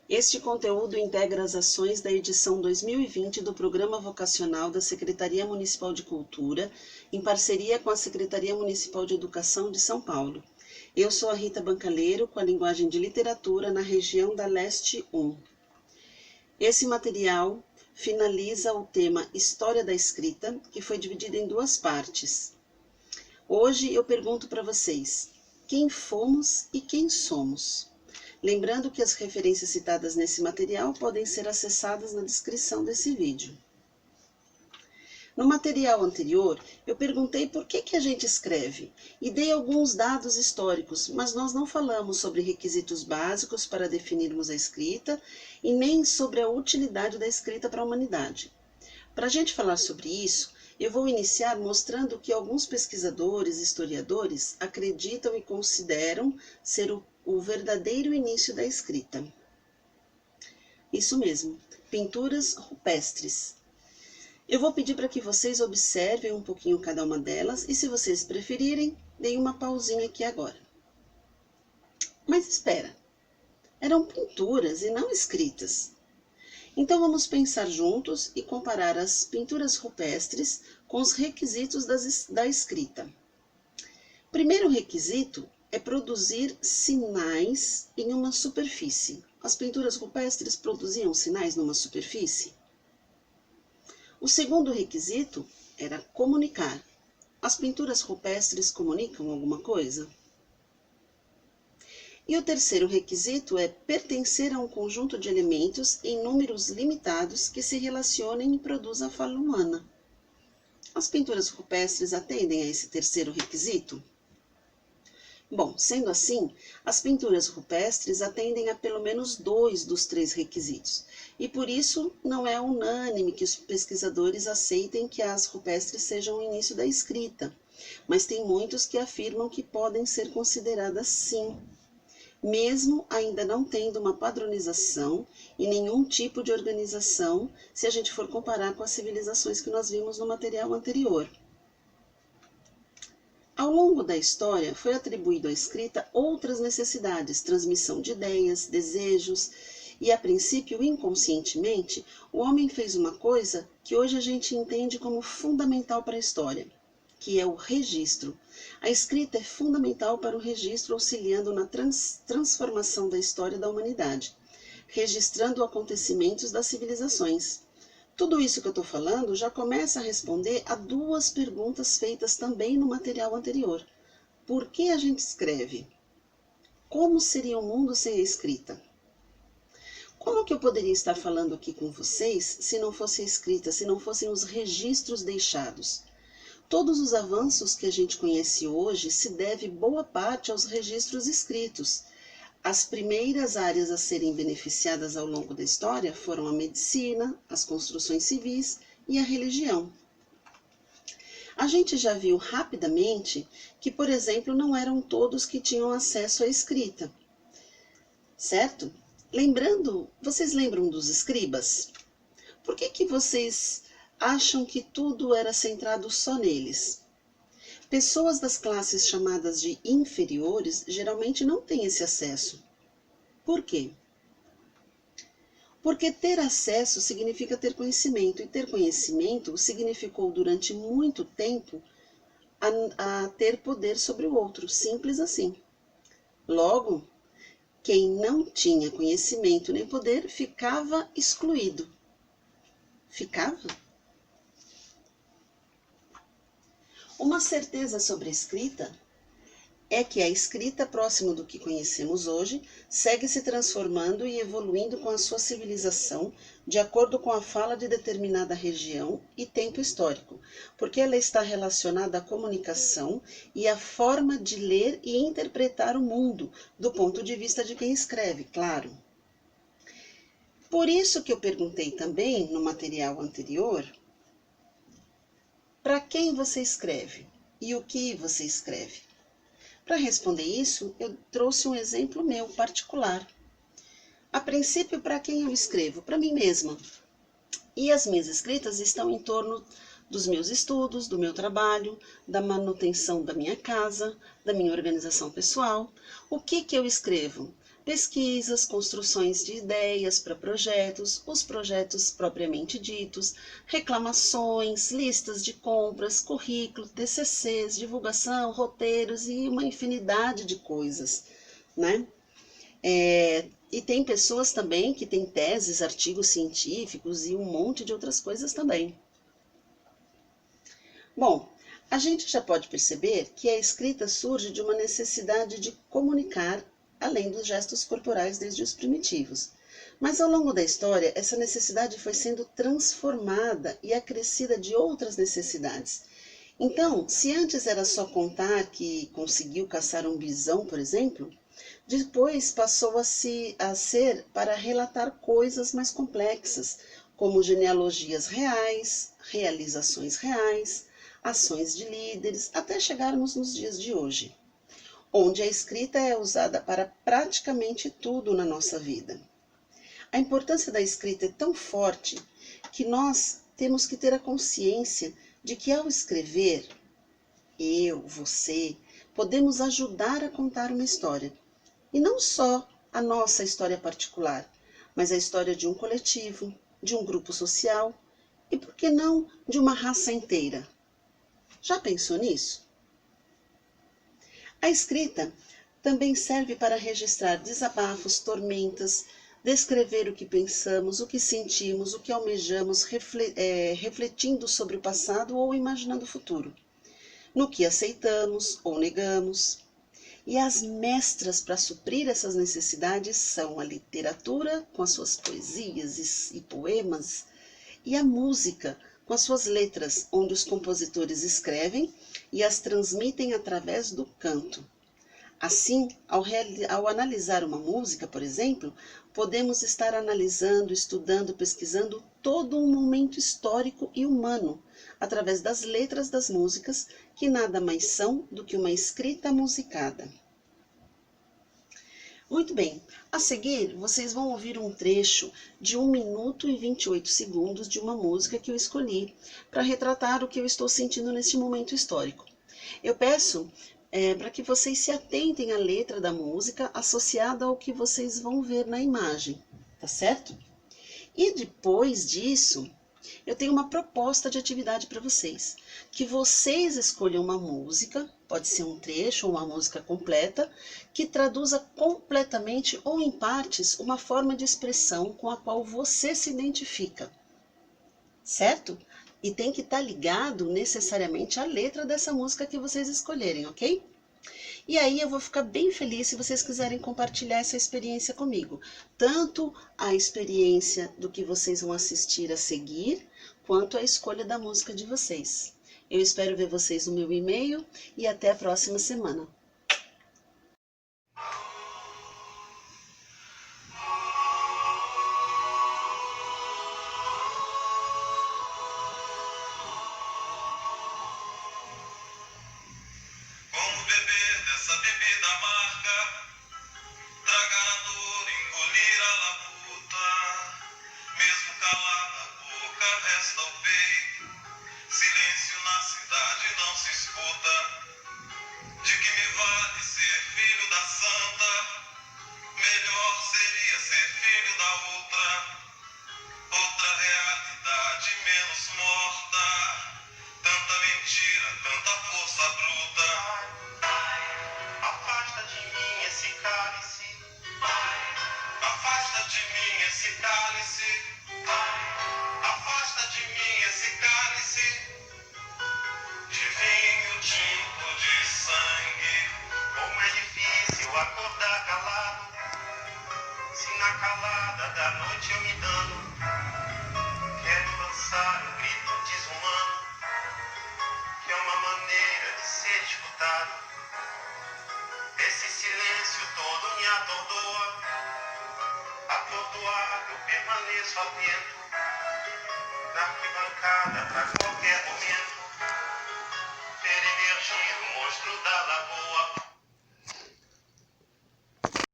Este conteúdo integra as ações da edição 2020 do Programa Vocacional da Secretaria Municipal de Cultura, em parceria com a Secretaria Municipal de Educação de São Paulo. Eu sou a Rita Bancaleiro, com a linguagem de literatura na região da Leste 1. Esse material finaliza o tema História da Escrita, que foi dividido em duas partes. Hoje eu pergunto para vocês, quem fomos e quem somos? Lembrando que as referências citadas nesse material podem ser acessadas na descrição desse vídeo. No material anterior, eu perguntei por que a gente escreve e dei alguns dados históricos, mas nós não falamos sobre requisitos básicos para definirmos a escrita e nem sobre a utilidade da escrita para a humanidade. Para a gente falar sobre isso, eu vou iniciar mostrando que alguns pesquisadores e historiadores acreditam e consideram ser o verdadeiro início da escrita. Isso mesmo, pinturas rupestres. Eu vou pedir para que vocês observem um pouquinho cada uma delas e, se vocês preferirem, deem uma pausinha aqui agora. Mas espera, eram pinturas e não escritas. Então vamos pensar juntos e comparar as pinturas rupestres com os requisitos da escrita. Primeiro requisito é produzir sinais em uma superfície. As pinturas rupestres produziam sinais numa superfície? O segundo requisito era comunicar. As pinturas rupestres comunicam alguma coisa? E o terceiro requisito é pertencer a um conjunto de elementos em números limitados que se relacionem e produzam a fala humana. As pinturas rupestres atendem a esse terceiro requisito? Bom, sendo assim, as pinturas rupestres atendem a pelo menos 2 dos 3 requisitos, e por isso não é unânime que os pesquisadores aceitem que as rupestres sejam o início da escrita, mas tem muitos que afirmam que podem ser consideradas sim, mesmo ainda não tendo uma padronização e nenhum tipo de organização, se a gente for comparar com as civilizações que nós vimos no material anterior. Ao longo da história, foi atribuído à escrita outras necessidades, transmissão de ideias, desejos, e a princípio, inconscientemente, o homem fez uma coisa que hoje a gente entende como fundamental para a história, que é o registro. A escrita é fundamental para o registro, auxiliando na transformação da história da humanidade, registrando acontecimentos das civilizações. Tudo isso que eu estou falando já começa a responder a 2 perguntas feitas também no material anterior. Por que a gente escreve? Como seria o mundo sem a escrita? Como que eu poderia estar falando aqui com vocês se não fosse a escrita, se não fossem os registros deixados? Todos os avanços que a gente conhece hoje se deve boa parte aos registros escritos. As primeiras áreas a serem beneficiadas ao longo da história foram a medicina, as construções civis e a religião. A gente já viu rapidamente que, por exemplo, não eram todos que tinham acesso à escrita, certo? Vocês lembram dos escribas? Por que vocês acham que tudo era centrado só neles? Pessoas das classes chamadas de inferiores geralmente não têm esse acesso. Por quê? Porque ter acesso significa ter conhecimento, e ter conhecimento significou durante muito tempo a ter poder sobre o outro, simples assim. Logo, quem não tinha conhecimento nem poder ficava excluído. Ficava? Uma certeza sobre a escrita é que a escrita, próximo do que conhecemos hoje, segue se transformando e evoluindo com a sua civilização, de acordo com a fala de determinada região e tempo histórico, porque ela está relacionada à comunicação e à forma de ler e interpretar o mundo, do ponto de vista de quem escreve, claro. Por isso que eu perguntei também, no material anterior, para quem você escreve e o que você escreve? Para responder isso, eu trouxe um exemplo meu particular. A princípio, para quem eu escrevo? Para mim mesma. E as minhas escritas estão em torno dos meus estudos, do meu trabalho, da manutenção da minha casa, da minha organização pessoal. O que eu escrevo? pesquisas, construções de ideias para projetos, os projetos propriamente ditos, reclamações, listas de compras, currículo, TCCs, divulgação, roteiros e uma infinidade de coisas, né? E tem pessoas também que têm teses, artigos científicos e um monte de outras coisas também. Bom, a gente já pode perceber que a escrita surge de uma necessidade de comunicar, além dos gestos corporais desde os primitivos. Mas ao longo da história, essa necessidade foi sendo transformada e acrescida de outras necessidades. Então, se antes era só contar que conseguiu caçar um bisão, por exemplo, depois passou a ser para relatar coisas mais complexas, como genealogias reais, realizações reais, ações de líderes, até chegarmos nos dias de hoje, onde a escrita é usada para praticamente tudo na nossa vida. A importância da escrita é tão forte que nós temos que ter a consciência de que ao escrever, eu, você, podemos ajudar a contar uma história. E não só a nossa história particular, mas a história de um coletivo, de um grupo social e, por que não, de uma raça inteira. Já pensou nisso? A escrita também serve para registrar desabafos, tormentas, descrever o que pensamos, o que sentimos, o que almejamos, refletindo sobre o passado ou imaginando o futuro, no que aceitamos ou negamos. E as mestras para suprir essas necessidades são a literatura, com as suas poesias e poemas, e a música, com as suas letras, onde os compositores escrevem e as transmitem através do canto. Assim, ao analisar uma música, por exemplo, podemos estar analisando, estudando, pesquisando todo um momento histórico e humano, através das letras das músicas, que nada mais são do que uma escrita musicada. Muito bem, a seguir vocês vão ouvir um trecho de 1 minuto e 28 segundos de uma música que eu escolhi para retratar o que eu estou sentindo neste momento histórico. Eu peço para que vocês se atentem à letra da música associada ao que vocês vão ver na imagem, tá certo? E depois disso, eu tenho uma proposta de atividade para vocês. Que vocês escolham uma música, pode ser um trecho ou uma música completa, que traduza completamente ou em partes uma forma de expressão com a qual você se identifica. Certo? E tem que estar ligado necessariamente à letra dessa música que vocês escolherem, ok? E aí eu vou ficar bem feliz se vocês quiserem compartilhar essa experiência comigo. Tanto a experiência do que vocês vão assistir a seguir, quanto a escolha da música de vocês. Eu espero ver vocês no meu e-mail e até a próxima semana. Como beber dessa bebida amarga, tragar a dor, engolir a labuta, mesmo calada a boca resta o peito, silêncio na cidade não se escuta. De que me vale ser filho da santa? Melhor seria ser filho da outra realidade menos morta. Tanta mentira, tanta força bruta. Afasta de mim esse cálice. Afasta de mim esse cálice. Afasta de mim esse cálice de vinho tinto de sangue. Como é difícil acordar calado, se na calada da noite eu me dano. Quero lançar um grito desumano, que é uma maneira de ser escutado. Esse silêncio todo me atordoa. Atordoado eu permaneço atento, na arquibancada pra qualquer momento ver emergir o monstro da lagoa.